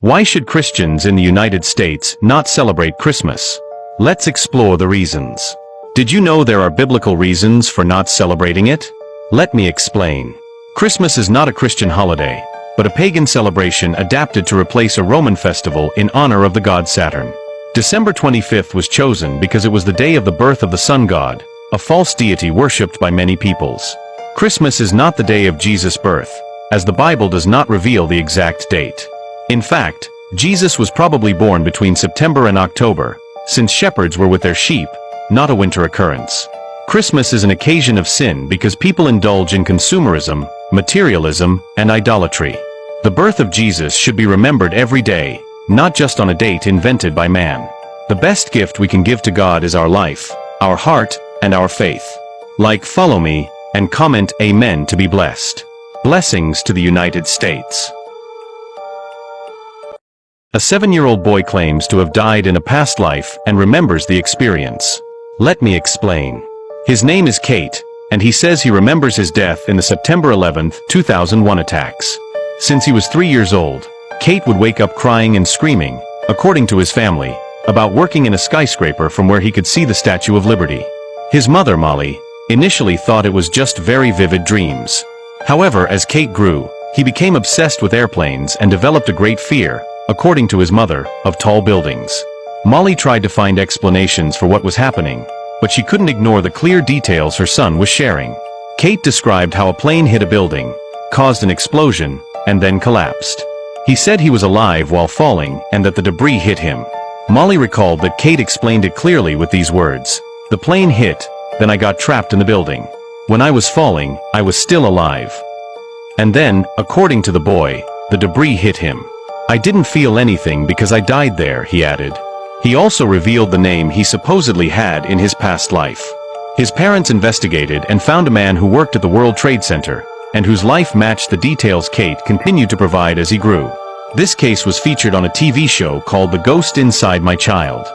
Why should Christians in the United States not celebrate Christmas? Let's explore the reasons. Did you know there are biblical reasons for not celebrating it? Let me explain. Christmas is not a Christian holiday, but a pagan celebration adapted to replace a Roman festival in honor of the god Saturn. December 25th was chosen because it was the day of the birth of the sun god, a false deity worshipped by many peoples. Christmas is not the day of Jesus' birth, as the Bible does not reveal the exact date. In fact, Jesus was probably born between September and October, since shepherds were with their sheep, not a winter occurrence. Christmas is an occasion of sin because people indulge in consumerism, materialism, and idolatry. The birth of Jesus should be remembered every day, not just on a date invented by man. The best gift we can give to God is our life, our heart, and our faith. Like, follow me, and comment Amen to be blessed. Blessings to the United States. A 7-year-old boy claims to have died in a past life and remembers the experience. Let me explain. His name is Kate, and he says he remembers his death in the September 11, 2001 attacks. Since he was 3 years old, Kate would wake up crying and screaming, according to his family, about working in a skyscraper from where he could see the Statue of Liberty. His mother, Molly, initially thought it was just very vivid dreams. However, as Kate grew, he became obsessed with airplanes and developed a great fear, according to his mother, of tall buildings. Molly tried to find explanations for what was happening, but she couldn't ignore the clear details her son was sharing. Kate described how a plane hit a building, caused an explosion, and then collapsed. He said he was alive while falling and that the debris hit him. Molly recalled that Kate explained it clearly with these words: "The plane hit, then I got trapped in the building. When I was falling, I was still alive. And then, according to the boy, the debris hit him. I didn't feel anything because I died there," he added. He also revealed the name he supposedly had in his past life. His parents investigated and found a man who worked at the World Trade Center, and whose life matched the details Kate continued to provide as he grew. This case was featured on a TV show called The Ghost Inside My Child.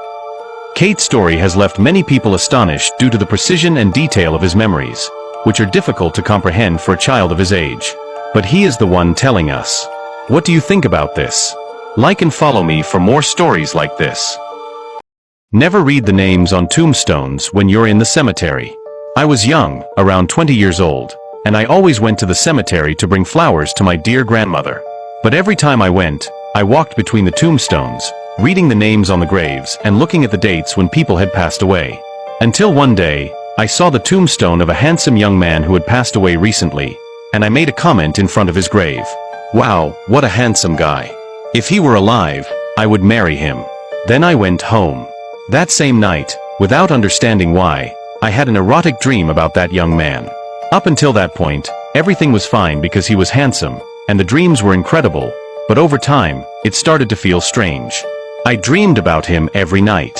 Kate's story has left many people astonished due to the precision and detail of his memories, which are difficult to comprehend for a child of his age. But he is the one telling us. What do you think about this? Like and follow me for more stories like this. Never read the names on tombstones when you're in the cemetery. I was young, around 20 years old, and I always went to the cemetery to bring flowers to my dear grandmother. But every time I went, I walked between the tombstones, reading the names on the graves and looking at the dates when people had passed away. Until one day, I saw the tombstone of a handsome young man who had passed away recently, and I made a comment in front of his grave. Wow, what a handsome guy. If he were alive, I would marry him. Then I went home. That same night, without understanding why, I had an erotic dream about that young man. Up until that point, everything was fine because he was handsome, and the dreams were incredible, but over time, it started to feel strange. I dreamed about him every night.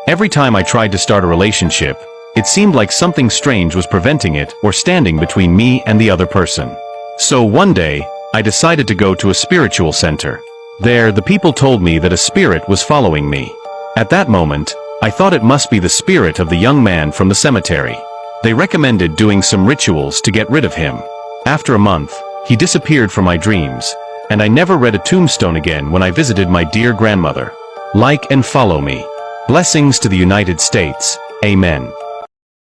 Every time I tried to start a relationship, it seemed like something strange was preventing it or standing between me and the other person. So one day, I decided to go to a spiritual center. There, the people told me that a spirit was following me. At that moment, I thought it must be the spirit of the young man from the cemetery. They recommended doing some rituals to get rid of him. After a month, he disappeared from my dreams, and I never read a tombstone again when I visited my dear grandmother. Like and follow me. Blessings to the United States. Amen.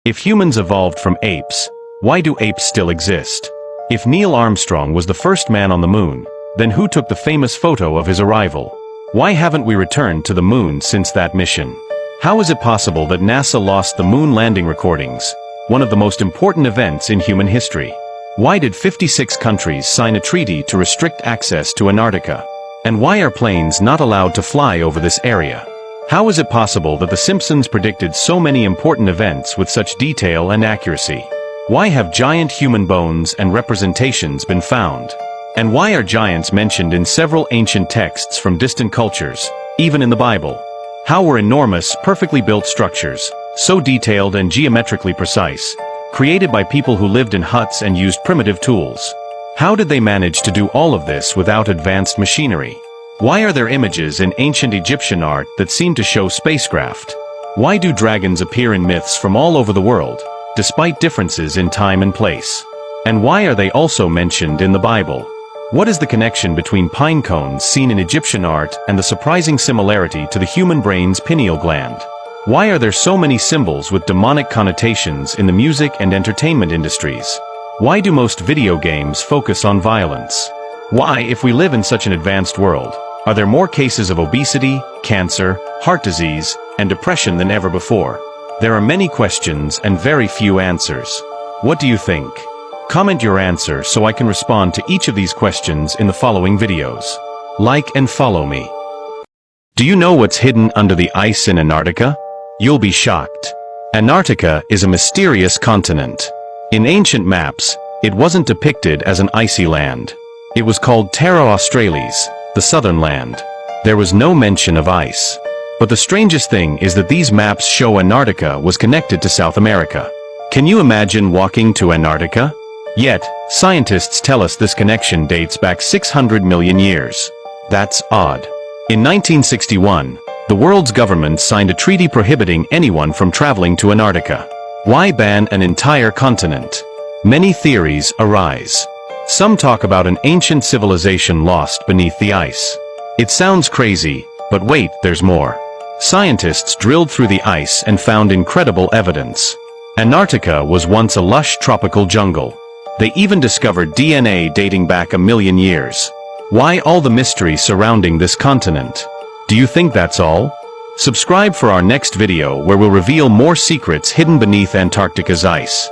If humans evolved from apes, why do apes still exist? If Neil Armstrong was the first man on the moon, then who took the famous photo of his arrival? Why haven't we returned to the moon since that mission? How is it possible that NASA lost the moon landing recordings, one of the most important events in human history? Why did 56 countries sign a treaty to restrict access to Antarctica? And why are planes not allowed to fly over this area? How is it possible that The Simpsons predicted so many important events with such detail and accuracy? Why have giant human bones and representations been found? And why are giants mentioned in several ancient texts from distant cultures, even in the Bible? How were enormous, perfectly built structures, so detailed and geometrically precise, created by people who lived in huts and used primitive tools? How did they manage to do all of this without advanced machinery? Why are there images in ancient Egyptian art that seem to show spacecraft? Why do dragons appear in myths from all over the world, despite differences in time and place? And why are they also mentioned in the Bible? What is the connection between pine cones seen in Egyptian art and the surprising similarity to the human brain's pineal gland? Why are there so many symbols with demonic connotations in the music and entertainment industries? Why do most video games focus on violence? Why, if we live in such an advanced world, are there more cases of obesity, cancer, heart disease, and depression than ever before? There are many questions and very few answers. What do you think? Comment your answer so I can respond to each of these questions in the following videos. Like and follow me. Do you know what's hidden under the ice in Antarctica? You'll be shocked. Antarctica is a mysterious continent. In ancient maps, it wasn't depicted as an icy land. It was called Terra Australis, the southern land. There was no mention of ice. But the strangest thing is that these maps show Antarctica was connected to South America. Can you imagine walking to Antarctica? Yet, scientists tell us this connection dates back 600 million years. That's odd. In 1961, the world's government signed a treaty prohibiting anyone from traveling to Antarctica. Why ban an entire continent? Many theories arise. Some talk about an ancient civilization lost beneath the ice. It sounds crazy, but wait, there's more. Scientists drilled through the ice and found incredible evidence. Antarctica was once a lush tropical jungle. They even discovered DNA dating back 1,000,000 years. Why all the mystery surrounding this continent? Do you think that's all? Subscribe for our next video where we'll reveal more secrets hidden beneath Antarctica's ice.